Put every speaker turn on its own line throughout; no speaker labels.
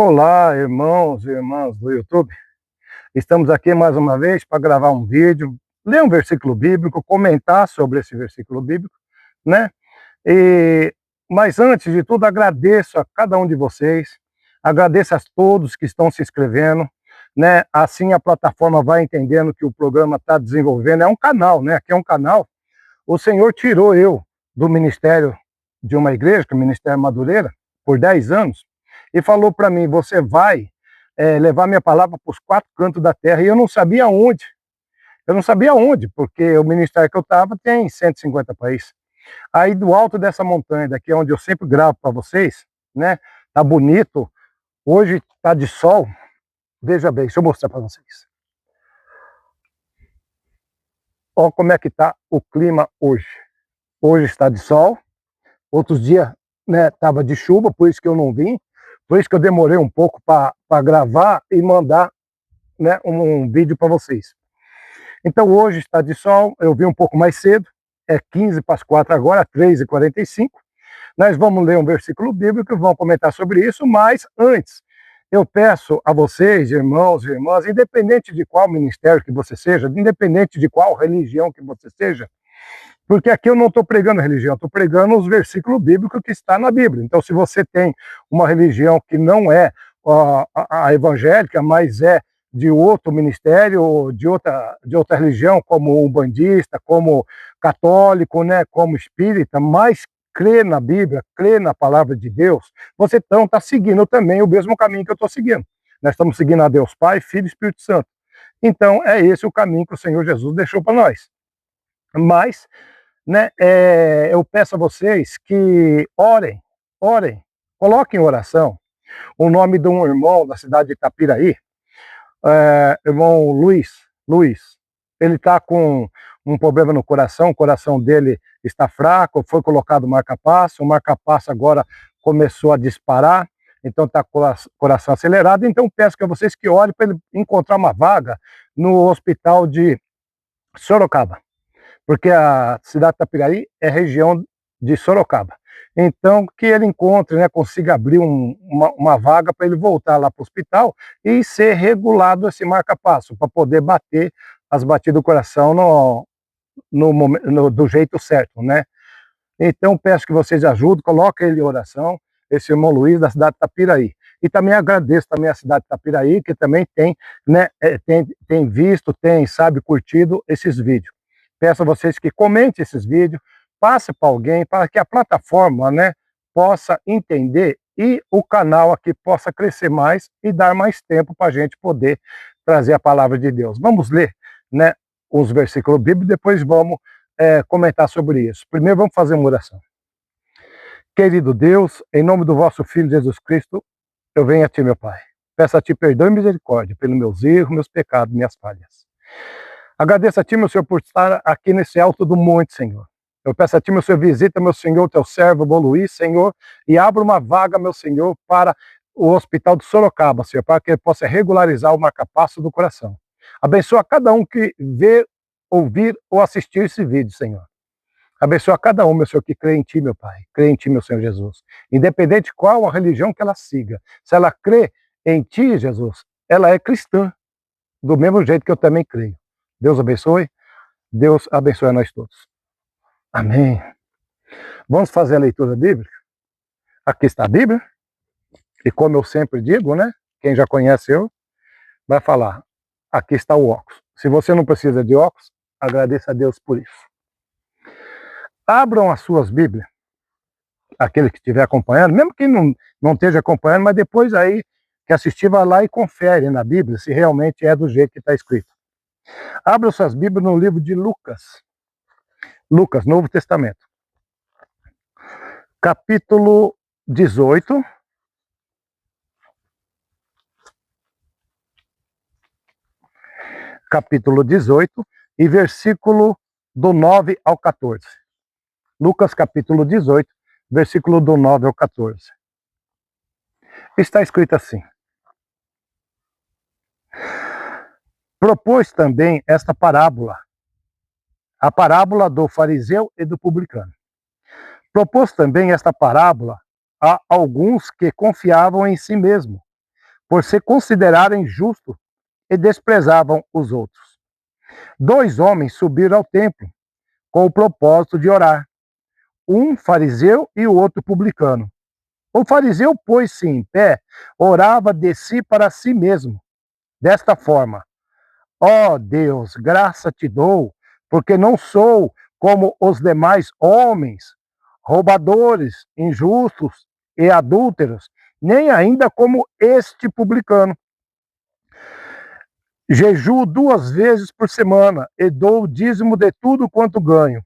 Olá, irmãos e irmãs do YouTube. Estamos aqui mais uma vez para gravar um vídeo, ler um versículo bíblico, comentar sobre esse versículo bíblico, né? Mas antes de tudo, agradeço a cada um de vocês, agradeço a todos que estão se inscrevendo, né? Assim a plataforma vai entendendo que o programa está desenvolvendo. É um canal, né? Aqui é um canal. O Senhor tirou eu do ministério de uma igreja, que é o Ministério Madureira, por 10 anos, e falou para mim: você vai levar minha palavra para os 4 cantos da terra. E eu não sabia onde. Eu não sabia onde, porque o ministério que eu estava tem 150 países. Aí do alto dessa montanha, daqui onde eu sempre gravo para vocês, né? Tá bonito. Hoje tá de sol. Veja bem, deixa eu mostrar para vocês. Olha como é que tá o clima hoje. Hoje está de sol. Outros dias, né, tava de chuva, por isso que eu não vim. Por isso que eu demorei um pouco para gravar e mandar, né, um vídeo para vocês. Então hoje está de sol, eu vim um pouco mais cedo, é 15 para as 4 agora, 3h45. Nós vamos ler um versículo bíblico e vamos comentar sobre isso, mas antes, eu peço a vocês, irmãos e irmãs, independente de qual ministério que você seja, independente de qual religião que você seja, porque aqui eu não estou pregando religião, estou pregando os versículos bíblicos que está na Bíblia. Então, se você tem uma religião que não é a evangélica, mas é de outro ministério, de outra religião, como umbandista, como católico, né, como espírita, mas crê na Bíblia, crê na palavra de Deus, você então está seguindo também o mesmo caminho que eu estou seguindo. Nós estamos seguindo a Deus Pai, Filho e Espírito Santo. Então, é esse o caminho que o Senhor Jesus deixou para nós. Mas, né, eu peço a vocês que orem, coloquem em oração o nome de um irmão da cidade de Itapiraí, irmão Luiz, ele está com um problema no coração, o coração dele está fraco, foi colocado marca-passo, o marca-passo agora começou a disparar, então está com o coração acelerado. Então peço a vocês que orem para ele encontrar uma vaga no hospital de Sorocaba, porque a cidade de Itapiraí é região de Sorocaba. Então, que ele encontre, né, consiga abrir uma vaga para ele voltar lá para o hospital e ser regulado esse marca-passo, para poder bater as batidas do coração do jeito certo, né? Então, peço que vocês ajudem, coloquem ele em oração, esse irmão Luiz, da cidade de Itapiraí. E também agradeço também a cidade de Itapiraí, que também tem, né, tem visto, sabe, curtido esses vídeos. Peço a vocês que comentem esses vídeos, passe para alguém, para que a plataforma, né, possa entender e o canal aqui possa crescer mais e dar mais tempo para a gente poder trazer a palavra de Deus. Vamos ler, né, os versículos bíblicos, depois vamos comentar sobre isso. Primeiro vamos fazer uma oração. Querido Deus, em nome do vosso Filho Jesus Cristo, eu venho a Ti, meu Pai. Peço a Ti perdão e misericórdia pelos meus erros, meus pecados, minhas falhas. Agradeço a Ti, meu Senhor, por estar aqui nesse alto do monte, Senhor. Eu peço a Ti, meu Senhor, visita, meu Senhor, Teu servo, irmão Luiz, Senhor, e abra uma vaga, meu Senhor, para o hospital de Sorocaba, Senhor, para que ele possa regularizar o marca-passo do coração. Abençoa cada um que vê, ouvir ou assistir esse vídeo, Senhor. Abençoa cada um, meu Senhor, que crê em Ti, meu Pai. Crê em Ti, meu Senhor Jesus. Independente de qual a religião que ela siga. Se ela crê em Ti, Jesus, ela é cristã. Do mesmo jeito que eu também creio. Deus abençoe. Deus abençoe a nós todos. Amém. Vamos fazer a leitura bíblica? Aqui está a Bíblia. E como eu sempre digo, né? Quem já conhece eu, vai falar. Aqui está o óculos. Se você não precisa de óculos, agradeça a Deus por isso. Abram as suas Bíblias, aquele que estiver acompanhando, mesmo quem não esteja acompanhando, mas depois aí que assistir, vai lá e confere na Bíblia se realmente é do jeito que está escrito. Abram suas Bíblias no livro de Lucas. Lucas, Novo Testamento. Capítulo 18. Capítulo 18 e versículo do 9 ao 14. Lucas capítulo 18, versículo do 9 ao 14. Está escrito assim: propôs também esta parábola, a parábola do fariseu e do publicano. Propôs também esta parábola a alguns que confiavam em si mesmo por se considerarem justos e desprezavam os outros. 2 homens subiram ao templo com o propósito de orar, um fariseu e o outro publicano. O fariseu pôs-se em pé, orava de si para si mesmo, desta forma: ó Deus, graça te dou, porque não sou como os demais homens, roubadores, injustos e adúlteros, nem ainda como este publicano. Jejuo 2 vezes por semana e dou o dízimo de tudo quanto ganho.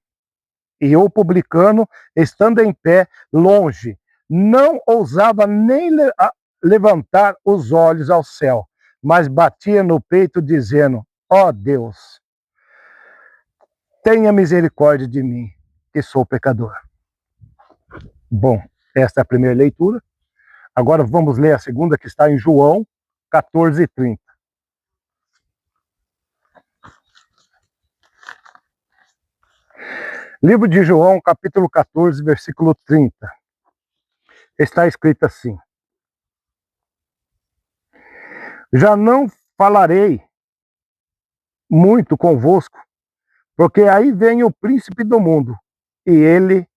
E o publicano, estando em pé, longe, não ousava nem levantar os olhos ao céu, mas batia no peito, dizendo: ó Deus, tenha misericórdia de mim, que sou pecador. Bom, esta é a primeira leitura. Agora vamos ler a segunda, que está em João 14:30. Livro de João, capítulo 14, versículo 30. Está escrito assim: já não falarei muito convosco, porque aí vem o príncipe do mundo, e ele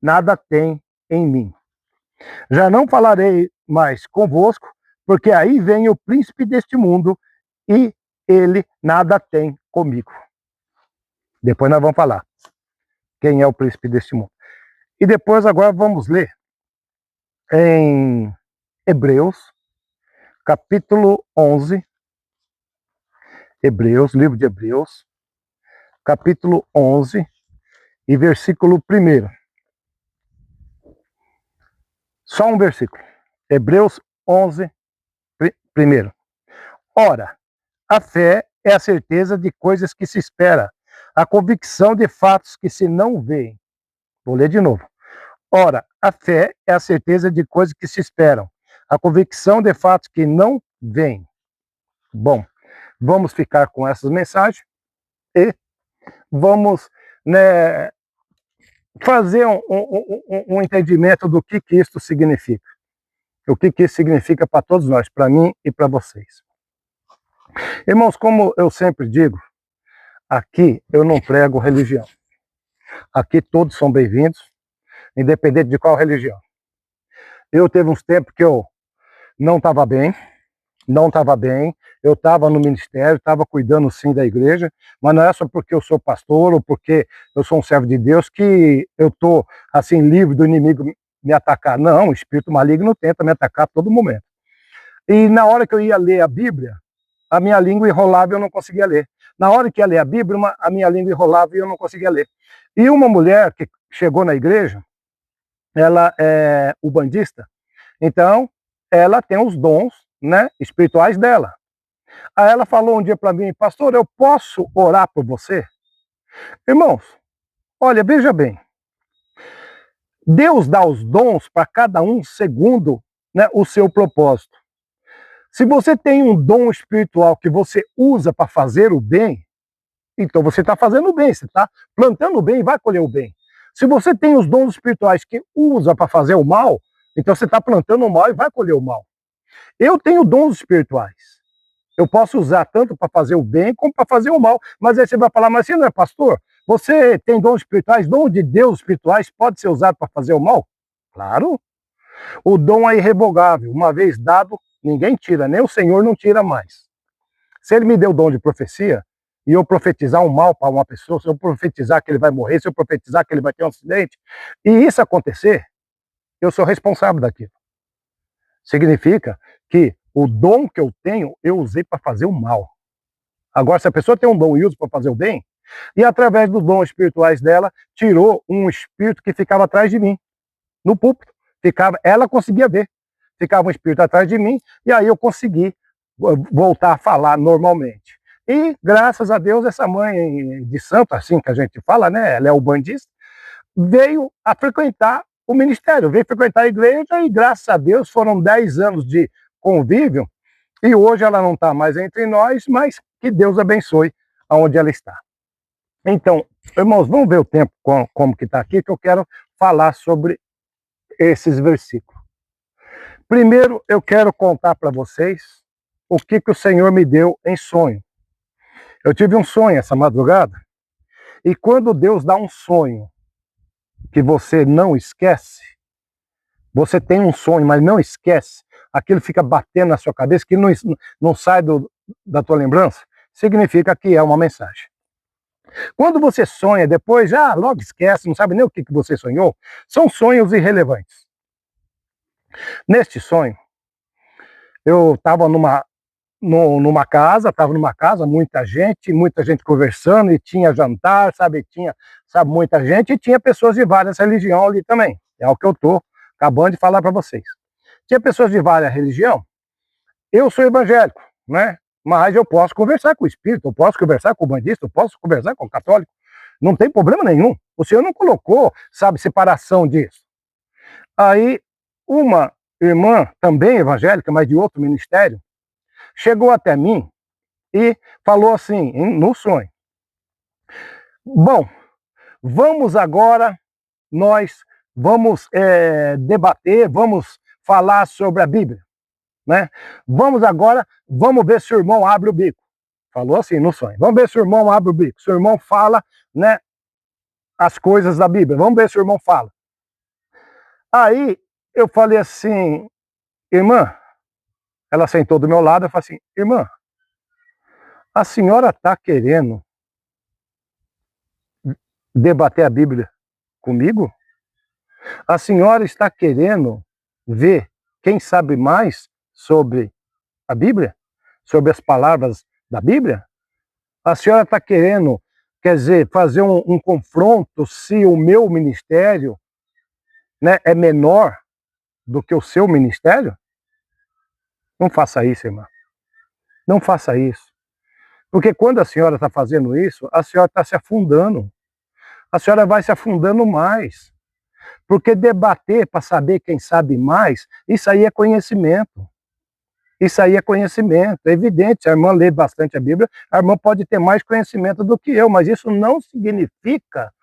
nada tem em mim. Já não falarei mais convosco, porque aí vem o príncipe deste mundo, e ele nada tem comigo. Depois nós vamos falar quem é o príncipe deste mundo. E depois agora vamos ler em Hebreus, capítulo 11, Hebreus, livro de Hebreus, capítulo 11 e versículo 1. Só um versículo. Hebreus 11, 1. Ora, a fé é a certeza de coisas que se espera, a convicção de fatos que se não veem. Vou ler de novo. Ora, a fé é a certeza de coisas que se esperam, a convicção de fatos que não veem. Bom, vamos ficar com essas mensagens e vamos, né, fazer um entendimento do que isso significa. O que isso significa para todos nós, para mim e para vocês. Irmãos, como eu sempre digo, aqui eu não prego religião. Aqui todos são bem-vindos, independente de qual religião. Eu teve uns tempos que eu não estava bem, eu estava no ministério, estava cuidando sim da igreja, mas não é só porque eu sou pastor ou porque eu sou um servo de Deus que eu estou assim livre do inimigo me atacar. Não, o espírito maligno tenta me atacar a todo momento. E na hora que eu ia ler a Bíblia, a minha língua enrolava e eu não conseguia ler. Na hora que ia ler a Bíblia, a minha língua enrolava e eu não conseguia ler. E uma mulher que chegou na igreja, ela é ubandista, então ela tem os dons, né, espirituais dela. Aí ela falou um dia para mim: pastor, eu posso orar por você? Irmãos, olha, veja bem, Deus dá os dons para cada um segundo, né, o seu propósito. Se você tem um dom espiritual que você usa para fazer o bem, então você está fazendo o bem, você está plantando o bem e vai colher o bem. Se você tem os dons espirituais que usa para fazer o mal, então você está plantando o mal e vai colher o mal. Eu tenho dons espirituais. Eu posso usar tanto para fazer o bem como para fazer o mal. Mas aí você vai falar: mas você não é pastor? Você tem dons espirituais, dons de Deus espirituais, pode ser usado para fazer o mal? Claro. O dom é irrevogável. Uma vez dado, ninguém tira, nem o Senhor não tira mais. Se ele me deu o dom de profecia, e eu profetizar um mal para uma pessoa, se eu profetizar que ele vai morrer, se eu profetizar que ele vai ter um acidente, e isso acontecer, eu sou responsável daquilo. Significa que o dom que eu tenho, eu usei para fazer o mal. Agora, se a pessoa tem um dom e usa para fazer o bem, e através dos dons espirituais dela, tirou um espírito que ficava atrás de mim, no púlpito. Ela conseguia ver. Ficava um espírito atrás de mim, e aí eu consegui voltar a falar normalmente. E, graças a Deus, essa mãe de santo, assim que a gente fala, né, ela é ubandista, veio a frequentar o ministério, veio frequentar a igreja e, graças a Deus, foram 10 anos de convívio e hoje ela não está mais entre nós, mas que Deus abençoe aonde ela está. Então, irmãos, vamos ver o tempo como que está aqui, que eu quero falar sobre esses versículos. Primeiro, eu quero contar para vocês o que o Senhor me deu em sonho. Eu tive um sonho essa madrugada, e quando Deus dá um sonho que você não esquece, você tem um sonho, mas não esquece, aquilo fica batendo na sua cabeça, que não sai da tua lembrança, significa que é uma mensagem. Quando você sonha, depois já logo esquece, não sabe nem o que você sonhou, são sonhos irrelevantes. Neste sonho, eu estava numa casa, muita gente conversando, e tinha jantar, sabe, muita gente, e tinha pessoas de várias religiões ali também. É o que eu estou acabando de falar para vocês. Tinha pessoas de várias religiões. Eu sou evangélico, né? Mas eu posso conversar com o espírito, eu posso conversar com o bandista, eu posso conversar com o católico. Não tem problema nenhum. O Senhor não colocou, sabe, separação disso. Aí, uma irmã, também evangélica, mas de outro ministério, chegou até mim e falou assim, no sonho: bom, vamos agora, nós vamos debater, vamos falar sobre a Bíblia, né? Vamos ver se o irmão abre o bico. Falou assim no sonho: vamos ver se o irmão abre o bico, se o irmão fala, né, as coisas da Bíblia, vamos ver se o irmão fala. Aí eu falei assim: irmã, ela sentou do meu lado, eu falei assim: irmã, a senhora está querendo debater a Bíblia comigo? A senhora está querendo ver quem sabe mais sobre a Bíblia? Sobre as palavras da Bíblia? A senhora está querendo, quer dizer, fazer um confronto se o meu ministério, né, é menor do que o seu ministério? Não faça isso, irmã. Não faça isso. Porque quando a senhora está fazendo isso, a senhora está se afundando. A senhora vai se afundando mais. Porque debater para saber quem sabe mais, isso aí é conhecimento. Isso aí é conhecimento. É evidente, se a irmã lê bastante a Bíblia, a irmã pode ter mais conhecimento do que eu, mas isso não significa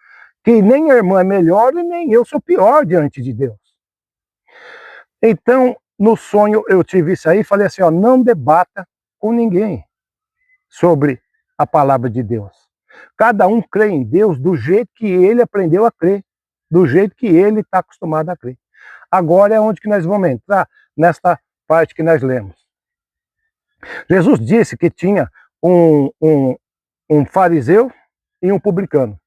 que nem a irmã é melhor e nem eu sou pior diante de Deus. Então, no sonho eu tive isso aí e falei assim, ó, não debata com ninguém sobre a palavra de Deus. Cada um crê em Deus do jeito que ele aprendeu a crer, do jeito que ele está acostumado a crer. Agora é onde que nós vamos entrar, nesta parte que nós lemos. Jesus disse que tinha um fariseu e um publicano.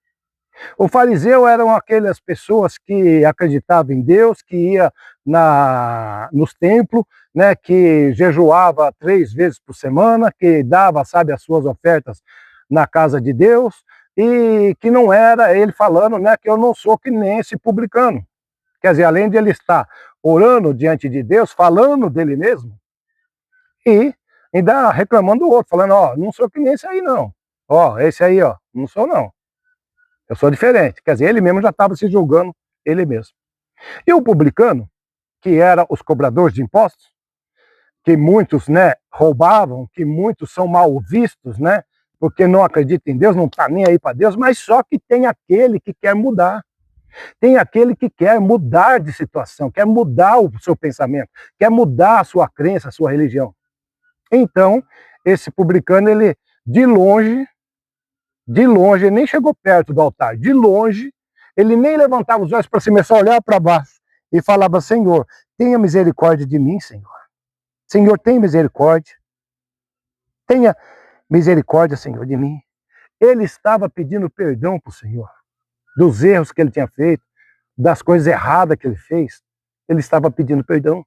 O fariseu eram aquelas pessoas que acreditavam em Deus, que ia nos templos, né, que jejuava 3 vezes por semana, que dava, sabe, as suas ofertas na casa de Deus, e que não era ele falando, né, que eu não sou que nem esse publicano. Quer dizer, além de ele estar orando diante de Deus, falando dele mesmo, e ainda reclamando do outro, falando, ó, não sou que nem esse aí não. Ó, esse aí, ó, não sou não. Eu sou diferente. Quer dizer, ele mesmo já estava se julgando ele mesmo. E o publicano, que era os cobradores de impostos, que muitos, né, roubavam, que muitos são mal vistos, né, porque não acreditam em Deus, não está nem aí para Deus, mas só que tem aquele que quer mudar. Tem aquele que quer mudar de situação, quer mudar o seu pensamento, quer mudar a sua crença, a sua religião. Então, esse publicano, ele, de longe, ele nem chegou perto do altar, de longe, ele nem levantava os olhos para cima, só olhava para baixo e falava, Senhor, tenha misericórdia de mim, Senhor. Senhor, tenha misericórdia. Tenha misericórdia, Senhor, de mim. Ele estava pedindo perdão para o Senhor, dos erros que ele tinha feito, das coisas erradas que ele fez. Ele estava pedindo perdão.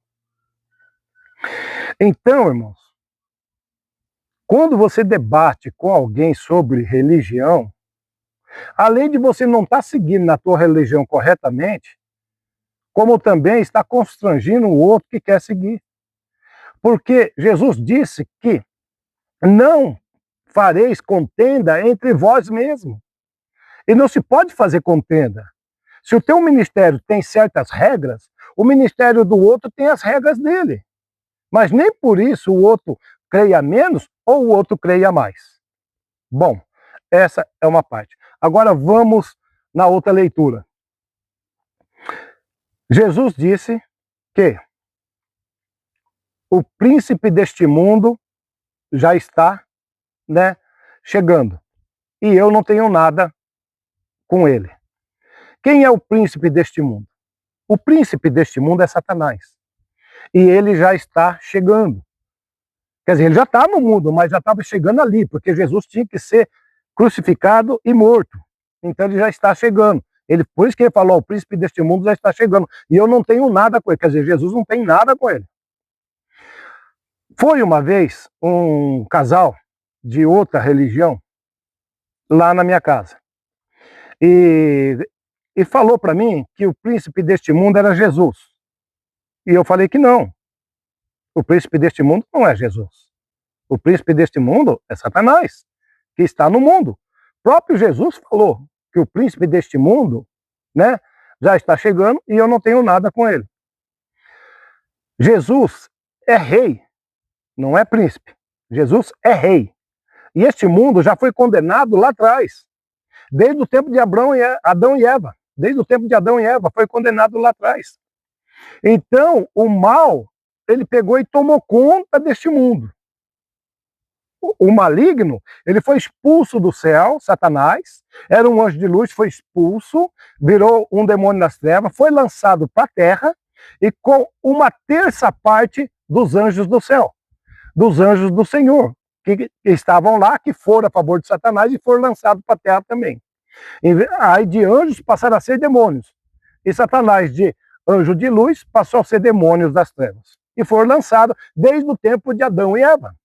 Então, irmãos, quando você debate com alguém sobre religião, além de você não estar seguindo na tua religião corretamente, como também está constrangindo o outro que quer seguir. Porque Jesus disse que não fareis contenda entre vós mesmos. E não se pode fazer contenda. Se o teu ministério tem certas regras, o ministério do outro tem as regras dele. Mas nem por isso o outro creia menos ou o outro creia mais. Bom, essa é uma parte. Agora vamos na outra leitura. Jesus disse que o príncipe deste mundo já está, né, chegando. E eu não tenho nada com ele. Quem é o príncipe deste mundo? O príncipe deste mundo é Satanás. E ele já está chegando. Quer dizer, ele já está no mundo, mas já estava chegando ali, porque Jesus tinha que ser crucificado e morto. Então ele já está chegando. Por isso que ele falou, o príncipe deste mundo já está chegando. E eu não tenho nada com ele. Quer dizer, Jesus não tem nada com ele. Foi uma vez um casal de outra religião lá na minha casa. E falou para mim que o príncipe deste mundo era Jesus. E eu falei que não. O príncipe deste mundo não é Jesus. O príncipe deste mundo é Satanás, que está no mundo. O próprio Jesus falou que o príncipe deste mundo, né, já está chegando e eu não tenho nada com ele. Jesus é rei, não é príncipe. Jesus é rei. E este mundo já foi condenado lá atrás. Desde o tempo de Adão e Eva. Desde o tempo de Adão e Eva foi condenado lá atrás. Então, o mal, ele pegou e tomou conta deste mundo. O maligno, ele foi expulso do céu, Satanás, era um anjo de luz, foi expulso, virou um demônio das trevas, foi lançado para a terra, e com uma terça parte dos anjos do céu, dos anjos do Senhor, que estavam lá, que foram a favor de Satanás e foram lançados para a terra também. Aí de anjos passaram a ser demônios, e Satanás de anjo de luz passou a ser demônios das trevas, e foram lançados desde o tempo de Adão e Eva.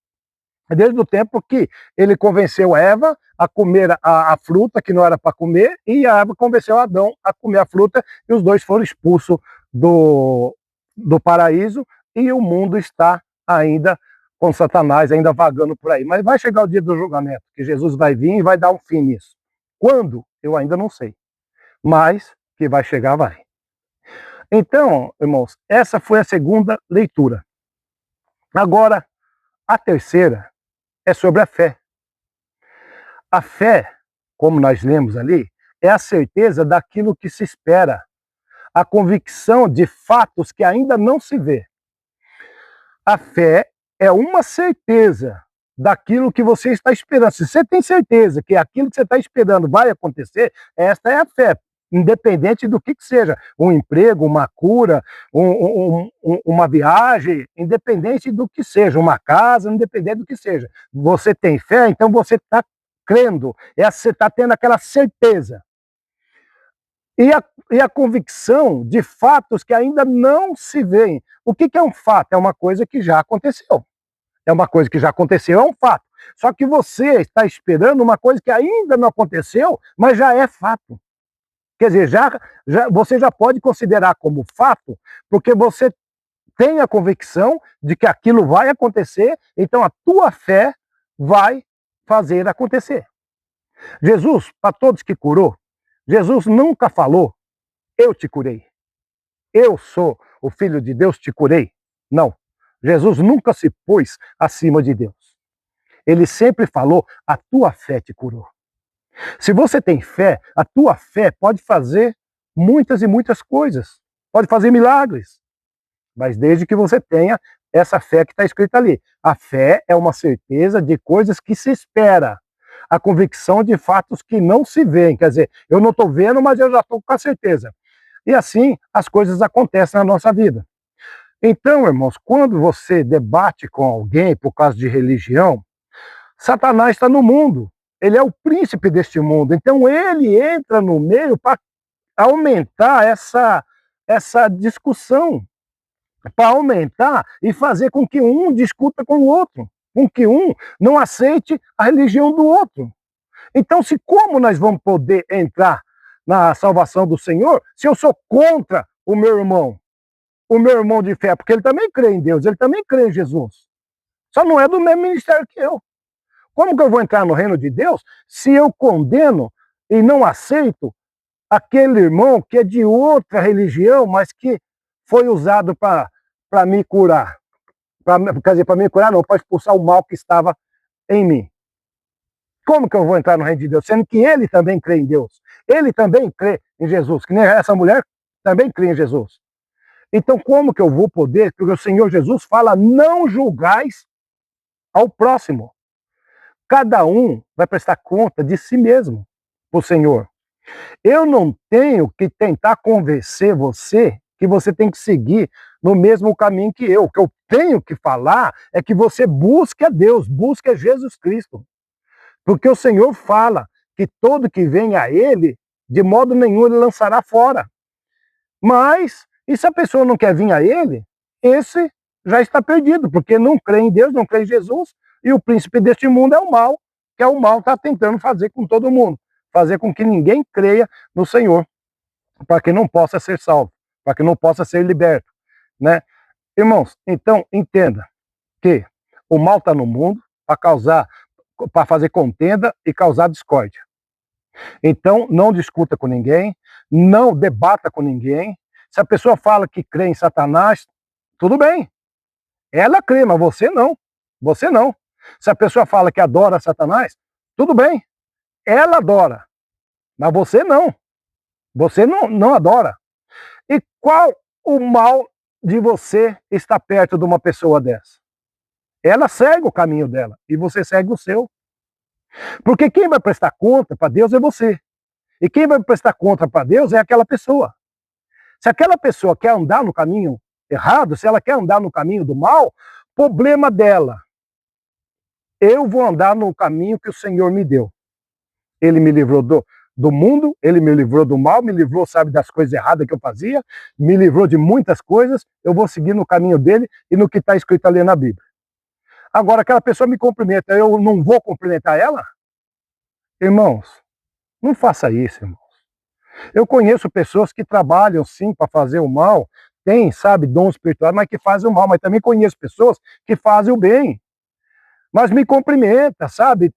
Desde o tempo que ele convenceu a Eva a comer a fruta que não era para comer, e a Eva convenceu Adão a comer a fruta, e os dois foram expulsos do paraíso, e o mundo está ainda com Satanás, ainda vagando por aí. Mas vai chegar o dia do julgamento, que Jesus vai vir e vai dar um fim nisso. Quando? Eu ainda não sei. Mas que vai chegar, vai. Então, irmãos, essa foi a segunda leitura. Agora, a terceira é sobre a fé. A fé, como nós lemos ali, é a certeza daquilo que se espera, a convicção de fatos que ainda não se vê. A fé é uma certeza daquilo que você está esperando. Se você tem certeza que aquilo que você está esperando vai acontecer, esta é a fé, independente do que seja, um emprego, uma cura, uma viagem, independente do que seja, uma casa, independente do que seja. Você tem fé, então você está crendo, você está tendo aquela certeza. E a convicção de fatos que ainda não se veem. O que é um fato? É uma coisa que já aconteceu. É uma coisa que já aconteceu, é um fato. Só que você está esperando uma coisa que ainda não aconteceu, mas já é fato. Quer dizer, você já pode considerar como fato, porque você tem a convicção de que aquilo vai acontecer, então a tua fé vai fazer acontecer. Jesus, para todos que curou, Jesus nunca falou, eu te curei. Eu sou o Filho de Deus, te curei. Não. Jesus nunca se pôs acima de Deus. Ele sempre falou, a tua fé te curou. Se você tem fé, a tua fé pode fazer muitas e muitas coisas. Pode fazer milagres. Mas desde que você tenha essa fé que está escrita ali. A fé é uma certeza de coisas que se espera. A convicção de fatos que não se veem. Quer dizer, eu não estou vendo, mas eu já estou com a certeza. E assim as coisas acontecem na nossa vida. Então, irmãos, quando você debate com alguém por causa de religião, Satanás está no mundo. Ele é o príncipe deste mundo. Então ele entra no meio para aumentar essa discussão, para aumentar e fazer com que um discuta com o outro, com que um não aceite a religião do outro. Então, como nós vamos poder entrar na salvação do Senhor se eu sou contra o meu irmão de fé? Porque ele também crê em Deus, ele também crê em Jesus. Só não é do mesmo ministério que eu. Como que eu vou entrar no reino de Deus se eu condeno e não aceito aquele irmão que é de outra religião, mas que foi usado para me curar? Quer dizer, para me curar não, para expulsar o mal que estava em mim. Como que eu vou entrar no reino de Deus? Sendo que ele também crê em Deus. Ele também crê em Jesus, que nem essa mulher também crê em Jesus. Então como que eu vou poder? Porque o Senhor Jesus fala, não julgais ao próximo. Cada um vai prestar conta de si mesmo para o Senhor. Eu não tenho que tentar convencer você que você tem que seguir no mesmo caminho que eu. O que eu tenho que falar é que você busque a Deus, busque a Jesus Cristo. Porque o Senhor fala que todo que vem a Ele, de modo nenhum ele lançará fora. Mas, e se a pessoa não quer vir a Ele, esse já está perdido, porque não crê em Deus, não crê em Jesus, e o príncipe deste mundo é o mal, que é o mal está tentando fazer com todo mundo, fazer com que ninguém creia no Senhor, para que não possa ser salvo, para que não possa ser liberto, né? Irmãos, então entenda que o mal está no mundo para fazer contenda e causar discórdia. Então não discuta com ninguém, não debata com ninguém. Se a pessoa fala que crê em Satanás, tudo bem, ela crê, mas você não. Você não. Se a pessoa fala que adora Satanás, tudo bem, ela adora, mas você não. Você não adora. E qual o mal de você estar perto de uma pessoa dessa? Ela segue o caminho dela e você segue o seu. Porque quem vai prestar conta para Deus é você. E quem vai prestar conta para Deus é aquela pessoa. Se aquela pessoa quer andar no caminho errado, se ela quer andar no caminho do mal, problema dela. Eu vou andar no caminho que o Senhor me deu. Ele me livrou do mundo, ele me livrou do mal, me livrou, sabe, das coisas erradas que eu fazia, me livrou de muitas coisas, eu vou seguir no caminho dele e no que está escrito ali na Bíblia. Agora, aquela pessoa me cumprimenta, eu não vou cumprimentar ela? Irmãos, não faça isso, irmãos. Eu conheço pessoas que trabalham, sim, para fazer o mal, tem, sabe, dom espiritual, mas que fazem o mal, mas também conheço pessoas que fazem o bem. Mas me cumprimenta, sabe?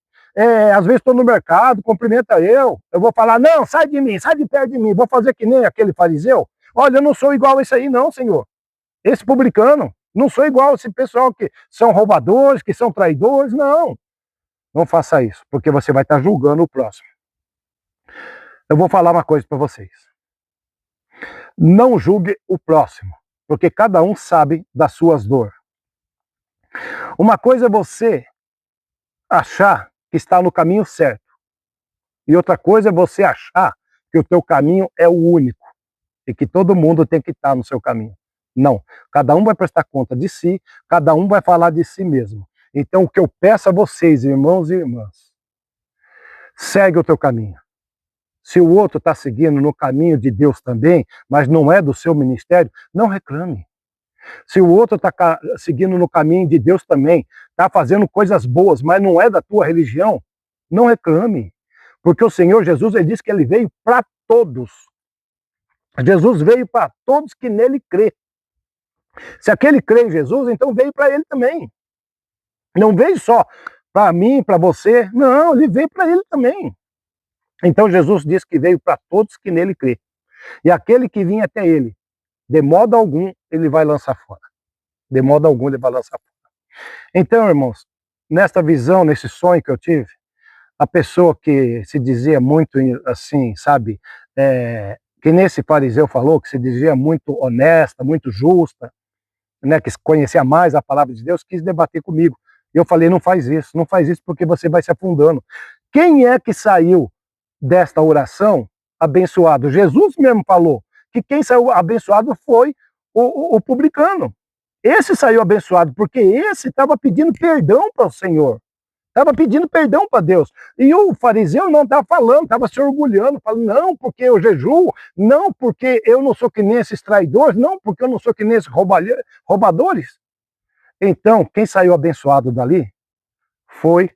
Às vezes estou no mercado, cumprimenta eu vou falar, não, sai de mim, sai de perto de mim, vou fazer que nem aquele fariseu. Olha, eu não sou igual a esse aí não, Senhor. Esse publicano, não sou igual a esse pessoal que são roubadores, que são traidores, não. Não faça isso, porque você vai estar julgando o próximo. Eu vou falar uma coisa para vocês. Não julgue o próximo, porque cada um sabe das suas dores. Uma coisa é você achar que está no caminho certo. E outra coisa é você achar que o teu caminho é o único e que todo mundo tem que estar no seu caminho. Não. Cada um vai prestar conta de si, cada um vai falar de si mesmo. Então o que eu peço a vocês, irmãos e irmãs, segue o teu caminho. Se o outro está seguindo no caminho de Deus também, mas não é do seu ministério, não reclame. Se o outro está seguindo no caminho de Deus também, está fazendo coisas boas, mas não é da tua religião, não reclame. Porque o Senhor Jesus, ele disse que ele veio para todos. Jesus veio para todos que nele crê. Se aquele crê em Jesus, então veio para ele também. Não veio só para mim, para você. Não, ele veio para ele também. Então Jesus disse que veio para todos que nele crê. E aquele que vinha até ele, de modo algum, ele vai lançar fora. De modo algum, ele vai lançar fora. Então, irmãos, nesta visão, nesse sonho que eu tive, a pessoa que se dizia muito assim, sabe, que nesse fariseu falou, que se dizia muito honesta, muito justa, né, que conhecia mais a palavra de Deus, quis debater comigo. E eu falei, não faz isso porque você vai se afundando. Quem é que saiu desta oração abençoado? Jesus mesmo falou que quem saiu abençoado foi o publicano. Esse saiu abençoado, porque esse estava pedindo perdão para o Senhor. Estava pedindo perdão para Deus. E o fariseu não estava falando, estava se orgulhando, falando, não, porque eu jejuo, não, porque eu não sou que nem esses traidores, não, porque eu não sou que nem esses roubadores. Então, quem saiu abençoado dali foi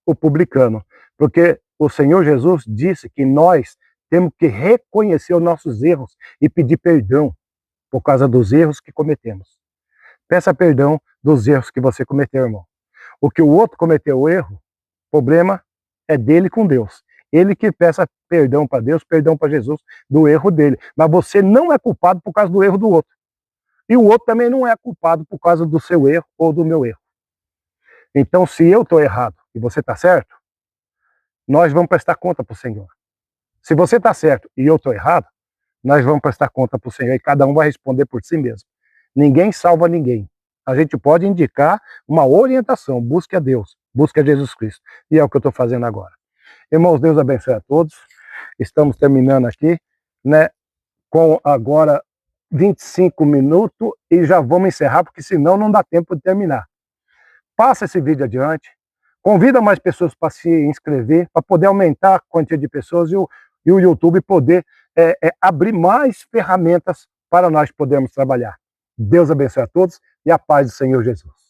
o publicano. Porque o Senhor Jesus disse que nós temos que reconhecer os nossos erros e pedir perdão por causa dos erros que cometemos. Peça perdão dos erros que você cometeu, irmão. O que o outro cometeu o erro, o problema é dele com Deus. Ele que peça perdão para Deus, perdão para Jesus do erro dele. Mas você não é culpado por causa do erro do outro. E o outro também não é culpado por causa do seu erro ou do meu erro. Então, se eu estou errado e você está certo, nós vamos prestar conta para o Senhor. Se você está certo e eu estou errado, nós vamos prestar conta para o Senhor e cada um vai responder por si mesmo. Ninguém salva ninguém. A gente pode indicar uma orientação, busque a Deus, busque a Jesus Cristo. E é o que eu estou fazendo agora. Irmãos, Deus abençoe a todos. Estamos terminando aqui, né, com agora 25 minutos e já vamos encerrar, porque senão não dá tempo de terminar. Passa esse vídeo adiante, convida mais pessoas para se inscrever, para poder aumentar a quantia de pessoas e o YouTube poder abrir mais ferramentas para nós podermos trabalhar. Deus abençoe a todos e a paz do Senhor Jesus.